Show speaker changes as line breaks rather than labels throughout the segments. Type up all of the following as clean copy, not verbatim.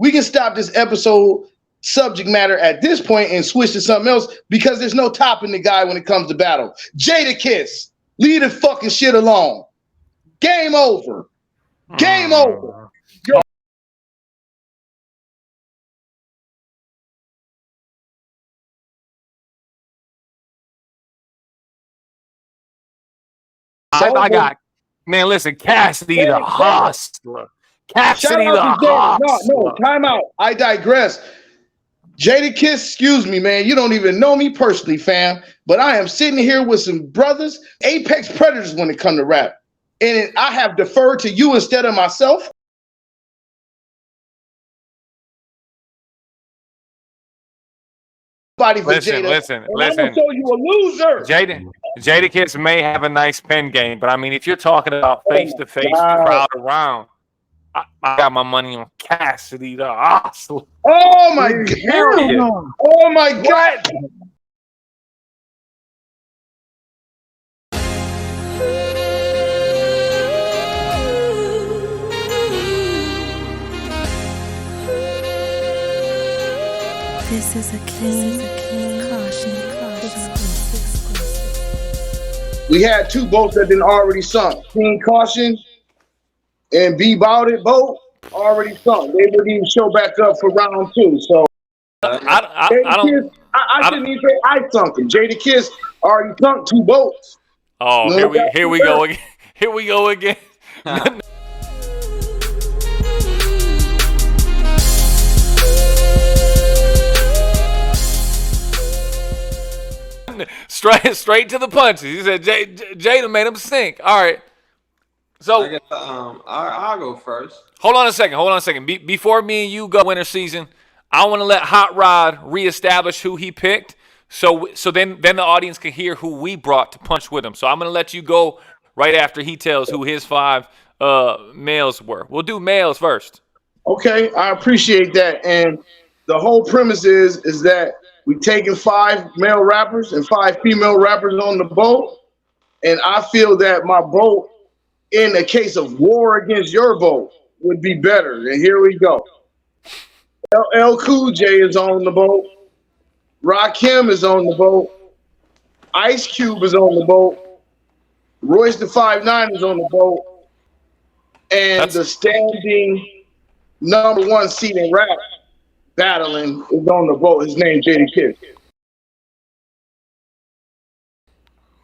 we can stop this episode subject matter at this point and switch to something else because there's no topping the guy when it comes to battle. Jadakiss, leave the fucking shit alone. Game over. Game over. Yo.
I got, man, listen, Cassidy the hustler. Cassidy the hustler.
No, time out. I digress. Jadakiss, excuse me, man. You don't even know me personally, fam. But I am sitting here with some brothers, apex predators when it comes to rap. And I have deferred to you instead of myself.
Listen.
I'm gonna show you a loser.
Jadakiss may have a nice pen game, but I mean, if you're talking about face-to-face crowd around, I got my money on Cassidy the hustler.
Oh my god! Oh my god!
This is a King Caution exclusive.
We had two boats that been already sunk. King Caution and Be Bout It boat already sunk. They wouldn't even show back up for round 2. So I shouldn't even say I sunk him. Jadakiss already sunk 2 boats.
Oh, here we go again. Here we go again. Straight to the punches. He said Jada made him sink. All right. So
I guess, I'll go first.
Hold on a second. Before me and you go winter season, I want to let HotRod reestablish who he picked. So then the audience can hear who we brought to punch with him. So I'm gonna let you go right after he tells who his 5 males were. We'll do males first.
Okay, I appreciate that. And the whole premise is that we taking 5 male rappers and 5 female rappers on the boat. And I feel that my boat, in the case of war against your boat, would be better. And here we go. LL Cool J is on the boat. Rakim is on the boat. Ice Cube is on the boat. Royce the 5'9" is on the boat. And the standing #1 seed in rap battling is on the boat. His name Jadakiss.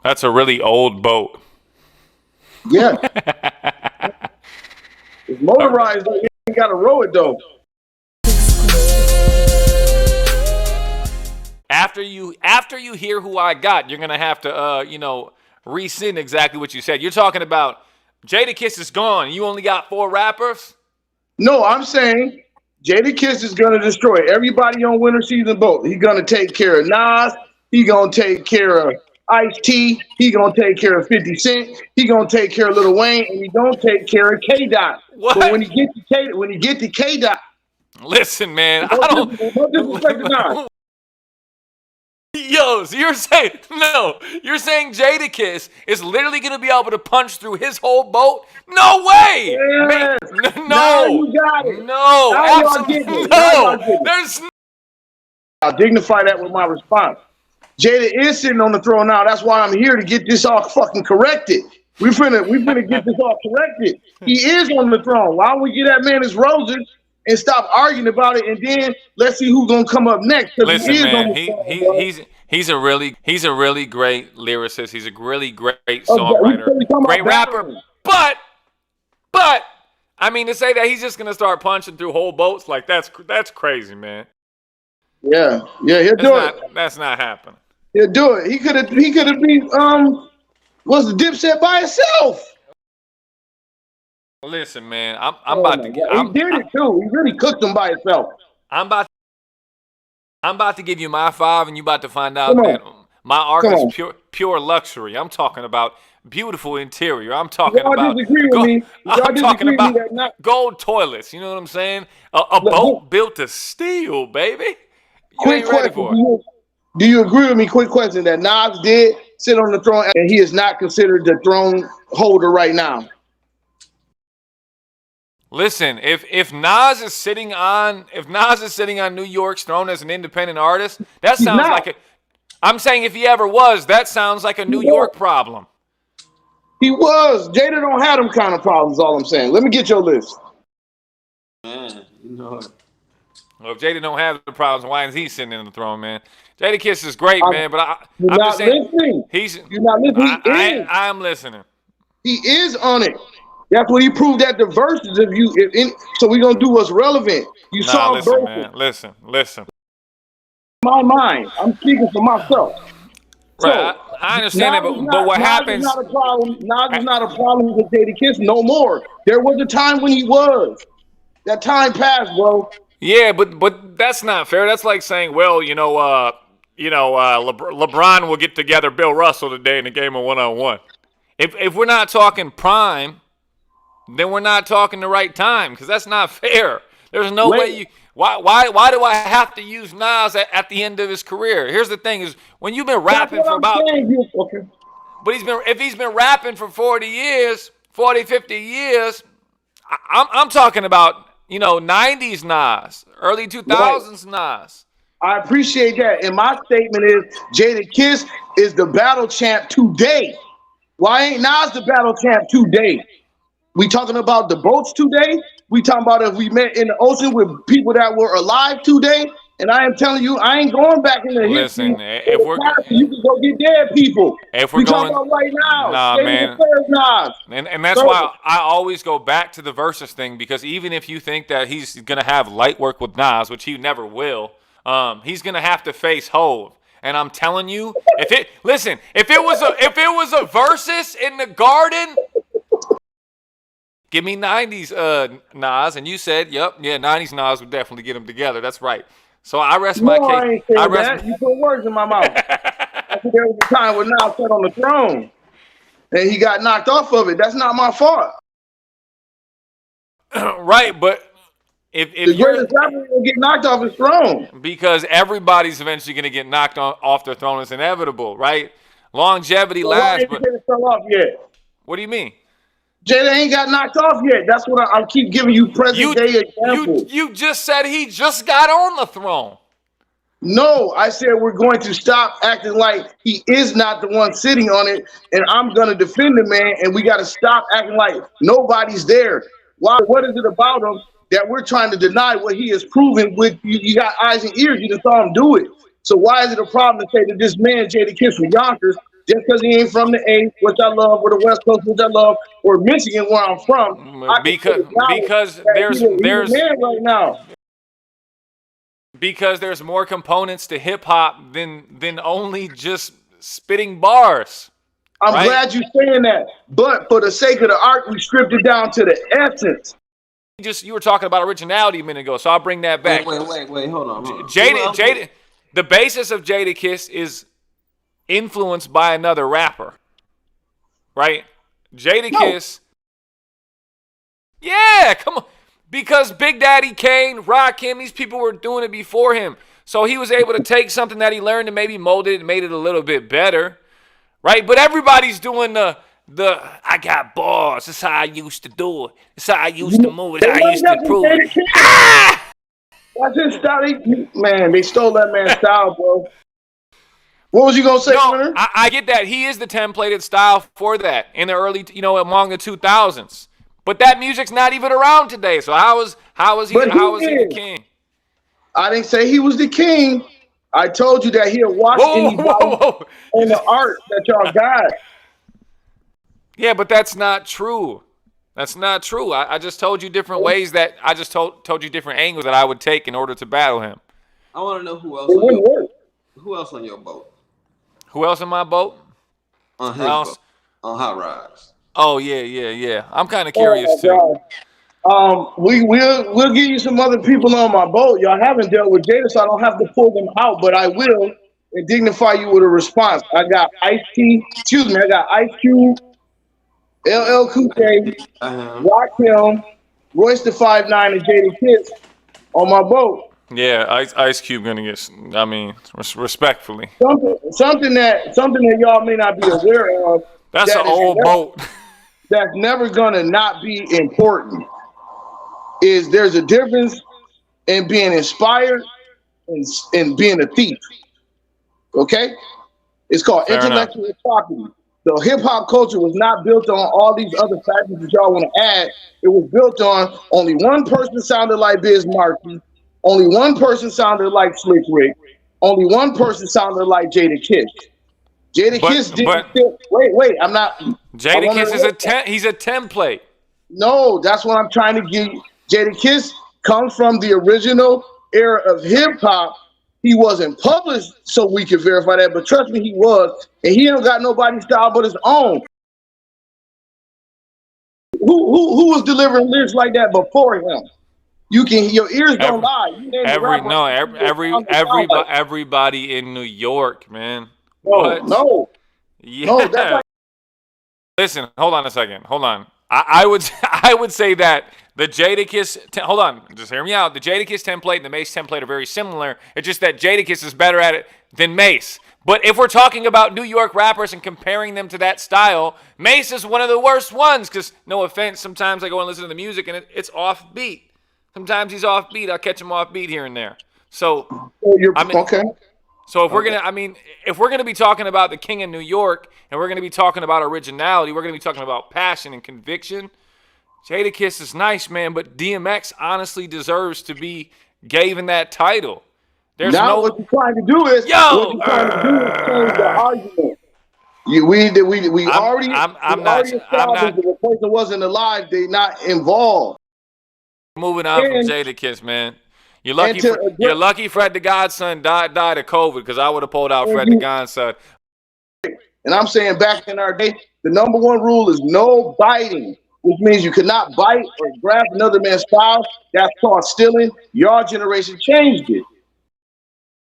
That's a really old boat.
Yeah. It's motorized though. You ain't gotta row it though.
After you hear who I got, you're gonna have to rescind exactly what you said. You're talking about Jadakiss is gone. You only got 4 rappers?
No, I'm saying Jadakiss is gonna destroy everybody on winter season boat. He's gonna take care of Nas. He's gonna take care of Ice-T. He gonna take care of 50 Cent. He gonna take care of Lil Wayne, and he gonna take care of K-Dot. But when he get to K-Dot,
listen, man, I don't. Yo, so you're saying Jadakiss is literally gonna be able to punch through his whole boat? No way!
Yes.
No,
you got it.
No, absolutely no. There's.
I'll dignify that with my response. Jada is sitting on the throne now. That's why I'm here to get this all fucking corrected. We finna get this all corrected. He is on the throne. Why don't we get that man his roses and stop arguing about it, and then let's see who's gonna come up next?
Listen, man, he's a really great lyricist. He's a really great songwriter, great rapper. But I mean, to say that he's just gonna start punching through whole boats, like that's crazy, man.
Yeah, he'll do it.
That's not happening.
He'll do it. He could have been was the Dipset by itself.
Listen, man, I'm about to get.
He did it too. He really cooked them by himself.
I'm about to give you my 5, and you about to find out that my arc is pure luxury. I'm talking about beautiful interior. I'm talking about. I'm talking about gold toilets. You know what I'm saying? A boat built of steel, baby. You ain't ready for it.
Do you agree with me? Quick question: that Nas did sit on the throne, and he is not considered the throne holder right now.
Listen, if Nas is sitting on New York's throne as an independent artist, that sounds like a. I'm saying if he ever was, that sounds like a New York problem.
He was. Jada don't have them kind of problems. All I'm saying. Let me get your list.
Man, you know it.
Well, if Jada don't have the problems, why is he sitting in the throne, man? Jadakiss is great, man, but
I'm
just saying,
listening. You're not listening.
I'm listening.
He is on it. That's what he proved at the verses. So we're gonna do what's relevant.
Listen, man. Listen.
My mind. I'm speaking for myself.
Right, so, I understand that, but what happens?
Nas is not a problem. Nas is not a problem with Jadakiss no more. There was a time when he was. That time passed, bro.
Yeah, but that's not fair. That's like saying, well, LeBron will get together Bill Russell today in a game of one-on-one. If we're not talking prime, then we're not talking the right time, because that's not fair. There's no way you. Why do I have to use Nas at the end of his career? Here's the thing: is when you've been rapping for about.
Okay.
But if he's been rapping for 40 years, 40, 50 years, I'm talking about 90s Nas, early 2000s Nas.
I appreciate that, and my statement is Jadakiss is the battle champ today. Why ain't Nas the battle champ today? We talking about the boats today? We talking about if we met in the ocean with people that were alive today? And I am telling you, I ain't going back in the history.
Listen, if we're
you can go get dead people.
If we're
talking about right now,
nah, man. And that's why I always go back to the versus thing, because even if you think that he's gonna have light work with Nas, which he never will, he's gonna have to face Hove. And I'm telling you, if it was a versus in the Garden. Give me 90s Nas, and you said, yep, 90s Nas would definitely get them together. That's right. So I rest my case.
I ain't saying that. You put words in my mouth. I think there was a time when Nas sat on the throne, and he got knocked off of it. That's not my fault.
Right, but if
the greatest rapper will get knocked off his throne,
because everybody's eventually going to get knocked off their throne. It's inevitable, right? Longevity lasts.
But fell off yet.
What do you mean?
Jada ain't got knocked off yet. That's what I keep giving you present day examples.
You just said he just got on the throne.
No, I said we're going to stop acting like he is not the one sitting on it, and I'm going to defend the man, and we got to stop acting like nobody's there. Why? What is it about him that we're trying to deny what he has proven with you got eyes and ears. You just saw him do it. So why is it a problem to say that this man, Jadakiss from Yonkers, just because he ain't from the A, which I love, or the West Coast, which I love, or Michigan, where I'm from,
because there's
man right now.
Because there's more components to hip hop than only just spitting bars.
I'm glad you're saying that, but for the sake of the art, we stripped it down to the essence.
You were talking about originality a minute ago, so I'll bring that back.
Wait, hold on.
Jada, the basis of Jadakiss is influenced by another rapper, right? Jadakiss, yeah, come on, because Big Daddy Kane, Rakim, these people were doing it before him, so he was able to take something that he learned and maybe mold it and made it a little bit better, right? But everybody's doing the I got bars. That's how I used to do it. That's how I used to move it. That's how I used to prove it.
That's his style. Man, they stole that man's style, bro. What was you gonna say,
No, I get that. He is the templated style for that in the early, among the 2000s. But that music's not even around today. So how was he the king?
I didn't say he was the king. I told you that he'll watch anybody in the art that y'all got.
Yeah, but that's not true. That's not true. I just told you different ways that I just told you different angles that I would take in order to battle him.
I want to know who else on your boat. Who else on my boat? On his boat. On HotRod.
Oh yeah. I'm kind of curious
too. We'll give you some other people on my boat. Y'all haven't dealt with Jada, so I don't have to pull them out, but I will and dignify you with a response. I got I got Ice Cube, LL Cool J, Rakim, Royce the 5'9", and Jadakiss on my boat.
Yeah, Ice Cube gonna get. I mean, respectfully.
Something that y'all may not be aware of.
That's an old boat.
That's never gonna not be important. is there's a difference in being inspired and being a thief. Okay? It's called intellectual property. The hip hop culture was not built on all these other factors that y'all want to add. It was built on only one person sounded like Biz Markie, only one person sounded like Slick Rick, only one person sounded like Jadakiss. Jadakiss didn't fit. Wait, I'm not.
Jadakiss is he's a template.
No, that's what I'm trying to get. Jadakiss comes from the original era of hip hop. He wasn't published so we could verify that, but trust me, he was. And he don't got nobody's style but his own. Who was delivering lyrics like that before him? Your ears don't lie.
Everybody in New York, man.
No.
Yeah.
No, that's like.
Listen, hold on a second. Hold on. I would say that the Jadakiss, hold on, just hear me out. The Jadakiss template and the Mace template are very similar. It's just that Jadakiss is better at it than Mace. But if we're talking about New York rappers and comparing them to that style, Mace is one of the worst ones because, no offense, sometimes I go and listen to the music and it's offbeat. Sometimes he's offbeat. I'll catch him offbeat here and there. So,
okay.
So if we're gonna be talking about the King of New York and we're gonna be talking about originality, we're gonna be talking about passion and conviction. Jadakiss is nice, man, but DMX honestly deserves to be given that title.
What you're trying to do is change the argument. We already established that the person wasn't alive. They not involved.
Moving on from Jadakiss, man. You're lucky Fred the Godson died of COVID because I would have pulled out Fred the Godson.
And I'm saying back in our day, the number one rule is no biting, which means you could not bite or grab another man's style. That's called stealing. Your generation changed it.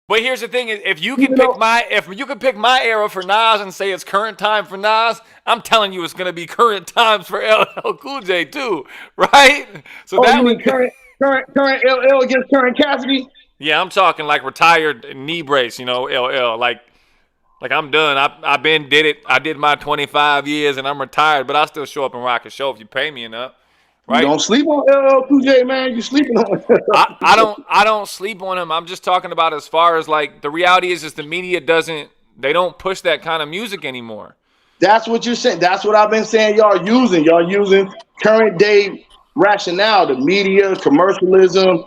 But here's the thing: if you could pick my era for Nas and say it's current time for Nas, I'm telling you it's gonna be current times for LL Cool J too, right? So that would
current LL against current Cassidy.
Yeah, I'm talking like retired knee brace, LL. Like I'm done. I've been did it. I did my 25 years and I'm retired, but I still show up and rock a show if you pay me enough. Right?
You don't sleep on LL Cool J, man. You sleeping on him.
I don't sleep on him. I'm just talking about as far as like the reality is the media they don't push that kind of music anymore.
That's what you're saying. That's what I've been saying. Y'all using current day rationale, the media, commercialism.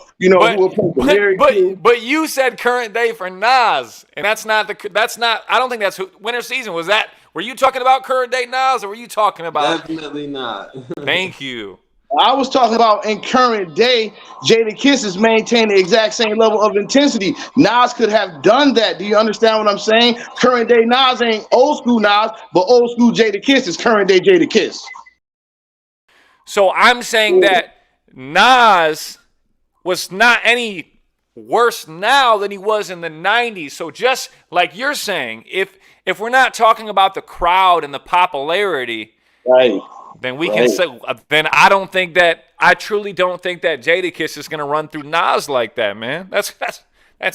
But
you said current day for Nas, and that's not. I don't think that's Winter Season. Were you talking about current day Nas, or were you talking about?
Definitely not.
Thank you.
I was talking about in current day, Jadakiss is maintaining the exact same level of intensity. Nas could have done that. Do you understand what I'm saying? Current day Nas ain't old school Nas, but old school Jadakiss is current day Jadakiss.
So I'm saying that Nas was not any worse now than he was in the 90s. So just like you're saying, if we're not talking about the crowd and the popularity,
right,
then we can say, then I truly don't think that Jadakiss is going to run through Nas like that, man. That's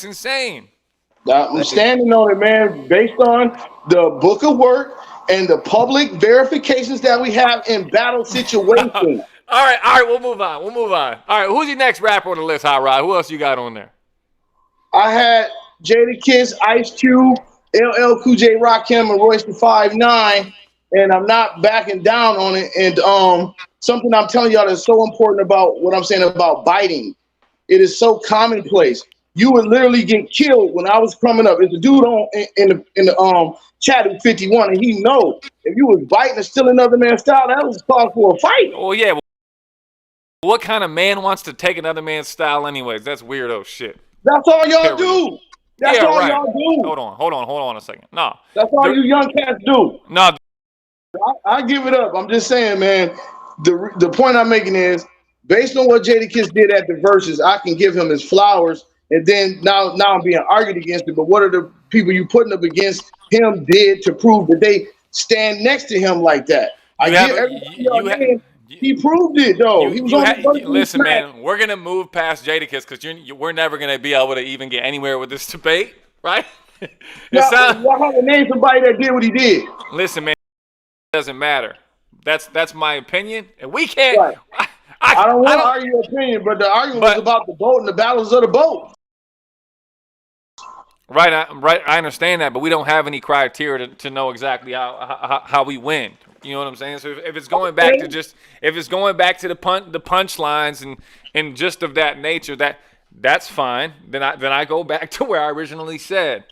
insane.
I'm standing on it, man, based on the book of work and the public verifications that we have in battle situations.
All right, we'll move on. All right, who's your next rapper on the list, HotRod? Who else you got on there?
I had Jadakiss, Ice Cube, LL Cool J, Rakim, and Royce the 5'9", and I'm not backing down on it. And something I'm telling y'all that's so important about what I'm saying about biting. It is so commonplace. You would literally get killed when I was coming up. There's a dude in the chat at 51, and he knows if you was biting and stealing another man's style, that was cause for a fight.
Oh yeah. What kind of man wants to take another man's style anyways? That's weirdo shit.
That's all y'all do. That's all y'all do.
Hold on a second. No.
That's all you young cats do.
No.
I give it up. I'm just saying, man, the point I'm making is based on what Jadakiss did at the verses, I can give him his flowers. And then now I'm being argued against it. But what are the people you putting up against him did to prove that they stand next to him like that? He proved it though.
Listen, man, we're gonna move past Jadakiss because we're never gonna be able to even get anywhere with this debate, right?
Y'all have to name somebody that did what he did.
Listen, man, it doesn't matter. That's my opinion, and we can't. Right.
I don't want to argue your opinion, but the argument was about the boat and the battles of the boat.
Right. I understand that, but we don't have any criteria to know exactly how we win. You know what I'm saying? So if it's going back to the punchlines and just of that nature, that's fine. Then I go back to where I originally said.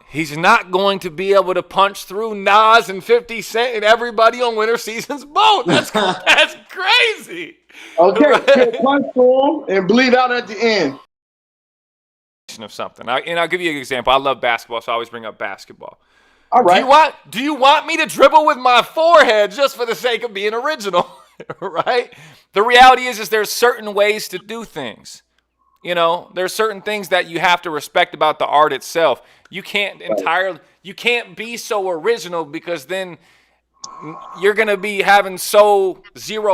He's not going to be able to punch through Nas and 50 Cent and everybody on Winter Season's boat. That's crazy.
Okay, right? Punch through him and bleed out at the end.
Of something. I'll give you an example. I love basketball, so I always bring up basketball.
All right.
Do you want me to dribble with my forehead just for the sake of being original? Right? The reality is there's certain ways to do things. You know, there's certain things that you have to respect about the art itself. You can't be so original, because then you're going to be having zero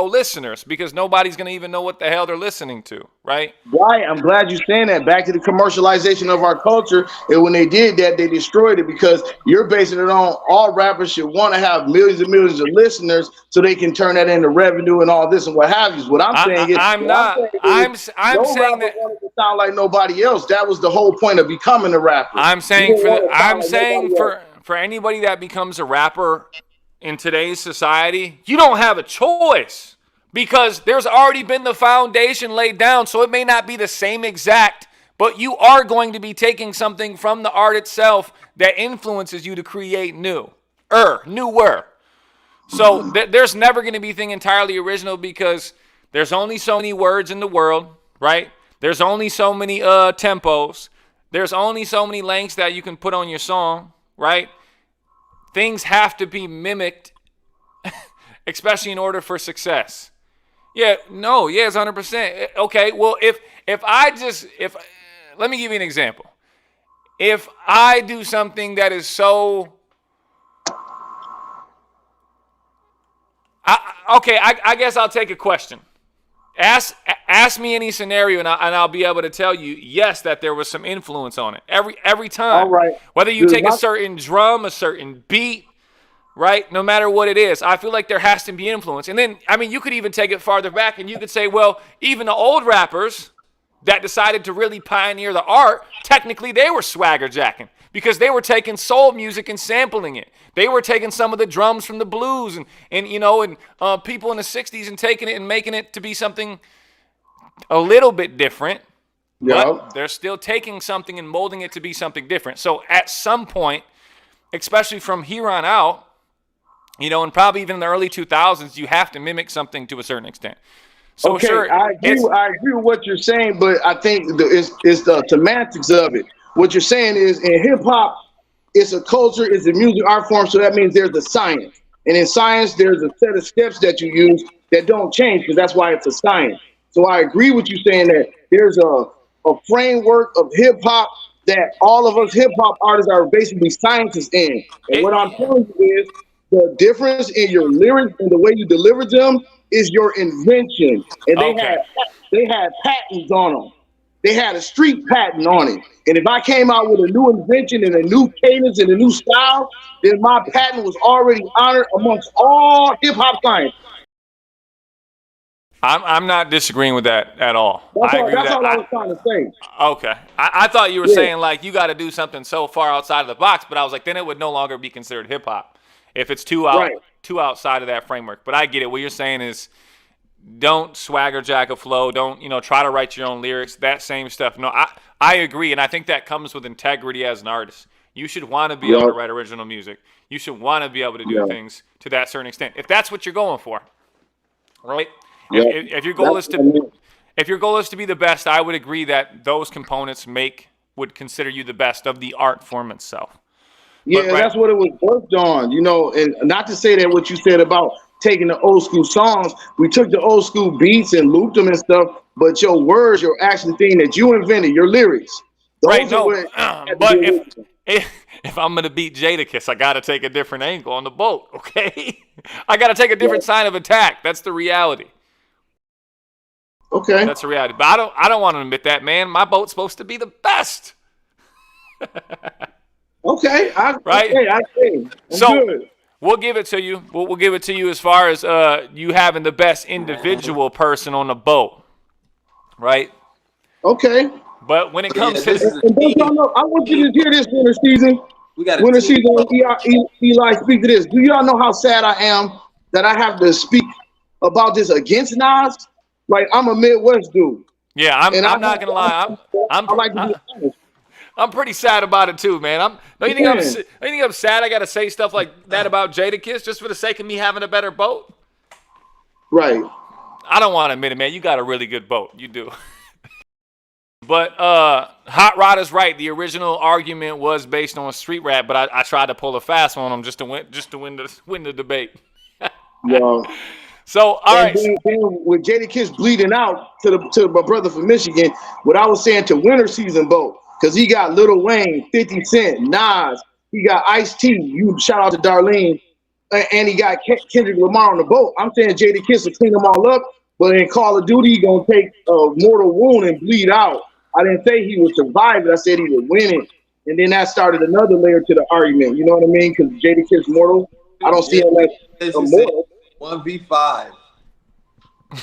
listeners, because nobody's going to even know what the hell they're listening to, right?
Right. I'm glad you're saying that. Back to the commercialization of our culture. And when they did that, they destroyed it, because you're basing it on all rappers should want to have millions and millions of listeners so they can turn that into revenue and all this and what have you. What I'm saying is,
I'm saying that
wanted to sound like nobody else. That was the whole point of becoming a rapper.
I'm saying for anybody that becomes a rapper in today's society, you don't have a choice, because there's already been the foundation laid down. So it may not be the same exact, but you are going to be taking something from the art itself that influences you to create newer. So there's never going to be anything entirely original, because there's only so many words in the world, right? There's only so many tempos. There's only so many lengths that you can put on your song, right? Things have to be mimicked, especially in order for success. It's 100%. Okay, well, if let me give you an example. If I do something that is so, I guess I'll take a question. Ask me any scenario, and I'll be able to tell you, yes, that there was some influence on it every time.
All right.
Whether you take a certain drum, a certain beat, right? No matter what it is, I feel like there has to be influence. And then, you could even take it farther back, and you could say, well, even the old rappers that decided to really pioneer the art, technically they were swagger jacking, because they were taking soul music and sampling it. They were taking some of the drums from the blues and people in the 60s and taking it and making it to be something a little bit different.
Yeah.
But they're still taking something and molding it to be something different. So at some point, especially from here on out, and probably even in the early 2000s, you have to mimic something to a certain extent. So
okay,
sure,
I agree with what you're saying, but I think it's the semantics of it. What you're saying is, in hip hop, it's a culture, it's a music art form, so that means there's a science. And in science, there's a set of steps that you use that don't change, because that's why it's a science. So I agree with you saying that there's a framework of hip hop that all of us hip hop artists are basically scientists in. And what I'm telling you is, the difference in your lyrics and the way you deliver them is your invention. And they had patents on them. They had a street patent on it. And if I came out with a new invention and a new cadence and a new style, then my patent was already honored amongst all hip hop science.
I'm not disagreeing with that at all.
That's all I was trying to say.
Okay. I thought you were saying, like, you got to do something so far outside of the box, but I was like, then it would no longer be considered hip hop if it's too outside of that framework. But I get it. What you're saying is, don't swagger jack a flow. Don't, try to write your own lyrics, that same stuff. No, I agree. And I think that comes with integrity as an artist. You should want to be able to write original music. You should want to be able to do things to that certain extent, if that's what you're going for, right? Yeah. If your goal is to be the best, I would agree that those components would consider you the best of the art form itself.
Yeah, that's what it was worked on, and not to say that what you said about taking the old school songs, we took the old school beats and looped them and stuff, but your words, your actual thing that you invented, your lyrics. But
if I'm going to beat Jadakiss, I got to take a different angle on the boat, okay? I got to take a different sign of attack. That's the reality.
Okay.
That's the reality. But I don't want to admit that, man. My boat's supposed to be the best.
Okay. I see.
So,
good.
We'll give it to you. We'll give it to you as far as you having the best individual person on the boat, right?
Okay.
But when it comes to,
I want you to hear this winter season. Winter season, Eli, speak to this. Do y'all know how sad I am that I have to speak about this against Nas? Like, I'm a Midwest dude.
Yeah, I'm not gonna lie. I'm pretty sad about it too, man. Don't you think I'm sad? I gotta say stuff like that about Jadakiss just for the sake of me having a better boat.
Right.
I don't want to admit it, man. You got a really good boat. You do. But HotRod is right. The original argument was based on street rap, but I tried to pull a fast one on him just to win the debate.
Yeah.
So all right.
Then with Jadakiss bleeding out to my brother from Michigan, what I was saying to winter season boat, because he got Lil Wayne, 50 Cent, Nas, he got Ice-T. You shout out to Darlene, and he got Kendrick Lamar on the boat. I'm saying Jadakiss will clean them all up, but in Call of Duty, he gonna take a mortal wound and bleed out. I didn't say he would survive it. I said he would win it. And then that started another layer to the argument. You know what I mean? Because Jadakiss mortal. I don't see him as immortal.
1v5.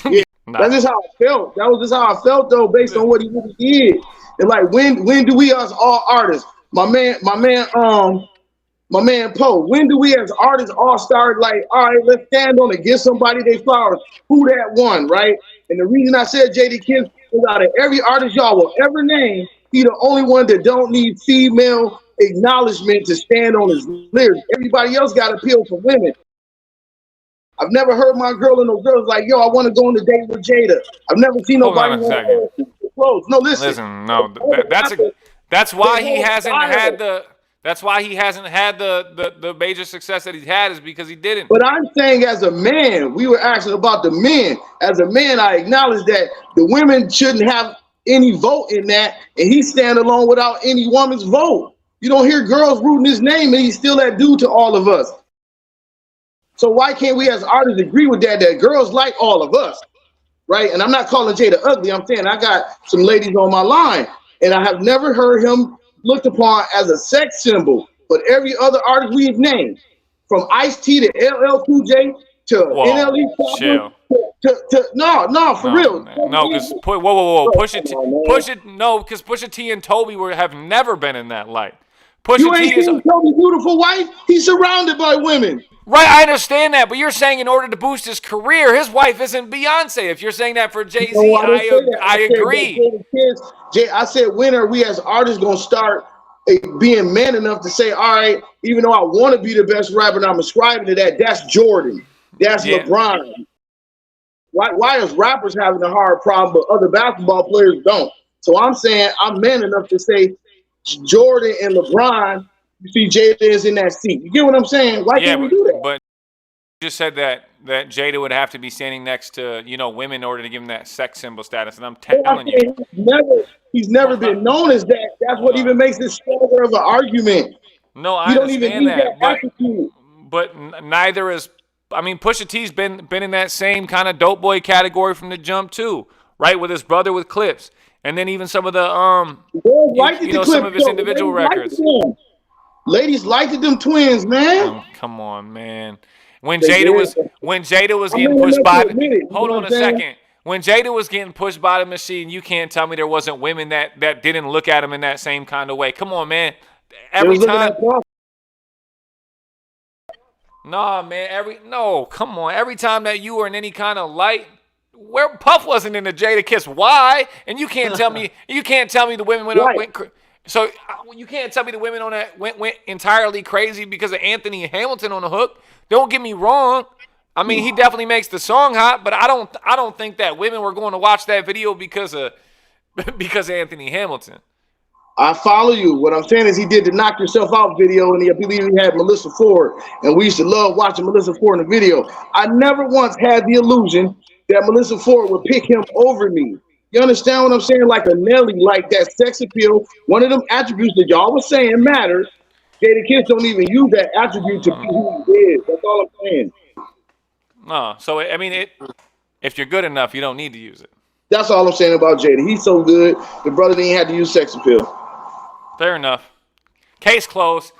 Yeah, that's just how I felt. That was just how I felt, though, based on what he really did. And like, when do we as all artists, my man Poe, when do we as artists all start like, all right, let's stand on and give somebody their flowers? Who that one, right? And the reason I said Jadakiss is out of every artist y'all will ever name, he the only one that don't need female acknowledgement to stand on his lyrics. Everybody else got appeal from women. I've never heard my girl and no girls like, yo, I want to go on a date with Jada. I've never seen nobody want to close. No, listen.
No, that's why he hasn't had the major success that he's had is because he didn't.
But I'm saying as a man, we were asking about the men. As a man, I acknowledge that the women shouldn't have any vote in that, and he's standing alone without any woman's vote. You don't hear girls rooting his name, and he's still that dude to all of us. So why can't we as artists agree with that girls like all of us, right? And I'm not calling Jada ugly. I'm saying I got some ladies on my line, and I have never heard him looked upon as a sex symbol. But every other artist we've named, from Ice-T to LL Cool J to NLE, for real.
No, because whoa, because Pusha T and Toby have never been in that light.
You ain't seen Toby's beautiful wife? He's surrounded by women.
Right, I understand that, but you're saying in order to boost his career, his wife isn't Beyonce. If you're saying that for Jay-Z, I agree.
I said, when are we as artists going to start being man enough to say, all right, even though I want to be the best rapper and I'm ascribing to that, that's Jordan, that's LeBron. Why is rappers having a hard problem, but other basketball players don't? So I'm saying I'm man enough to say Jordan and LeBron, you see Jada is in that seat. You get what I'm saying? Why can't we do that?
But you just said that Jada would have to be standing next to, women in order to give him that sex symbol status. And I'm telling you.
He's never been known as that. That's what even makes it stronger of an argument.
No, I understand that. But neither is, Pusha T's been in that same kind of dope boy category from the jump too, right? With his brother with Clips. And then even some of the some of his individual records.
Ladies liked them twins, man.
Oh, come on, man. When Jada was getting pushed by hold on a second. When Jada was getting pushed by the machine, you can't tell me there wasn't women that didn't look at him in that same kind of way. Come on, man. Every time. Nah, man. Come on. Every time that you were in any kind of light, where Puff wasn't in the Jadakiss. Why? And you can't tell me the women went so you can't tell me the women on that went entirely crazy because of Anthony Hamilton on the hook. Don't get me wrong. He definitely makes the song hot, but I don't think that women were going to watch that video because of Anthony Hamilton.
I follow you. What I'm saying is he did the Knock Yourself Out video, and I believe he had Melissa Ford, and we used to love watching Melissa Ford in the video. I never once had the illusion that Melissa Ford would pick him over me. You understand what I'm saying? Like a Nelly, like that sex appeal. One of them attributes that y'all was saying matters. Jadakiss don't even use that attribute to be who he is. That's all I'm saying.
No, so if you're good enough, you don't need to use it.
That's all I'm saying about Jada. He's so good, the brother didn't have to use sex appeal.
Fair enough. Case closed.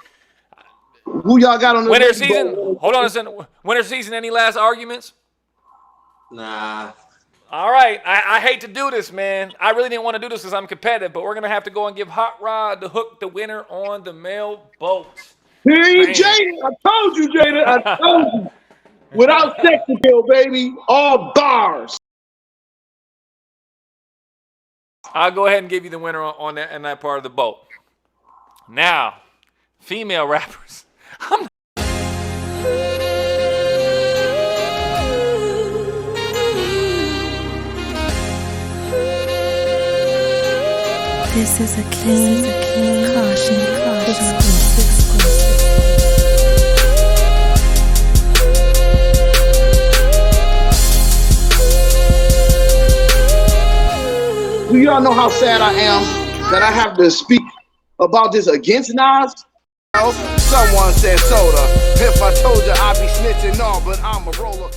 Who y'all got on the
winter season? Hold on a second. Winter season. Any last arguments?
Nah.
All right. I hate to do this, man. I really didn't want to do this because I'm competitive, but we're gonna have to go and give HotRod the hook, the winner on the male boat.
Here you, Jada. I told you, Jada. I told you. Without sex appeal, baby. All bars.
I'll go ahead and give you the winner on that part of the boat. Now, female rappers.
This is a King Caution exclusive.
Do y'all know how sad I am that I have to speak about this against Nas?
Someone said soda. If I told you I'd be snitching on, but I'm a roller.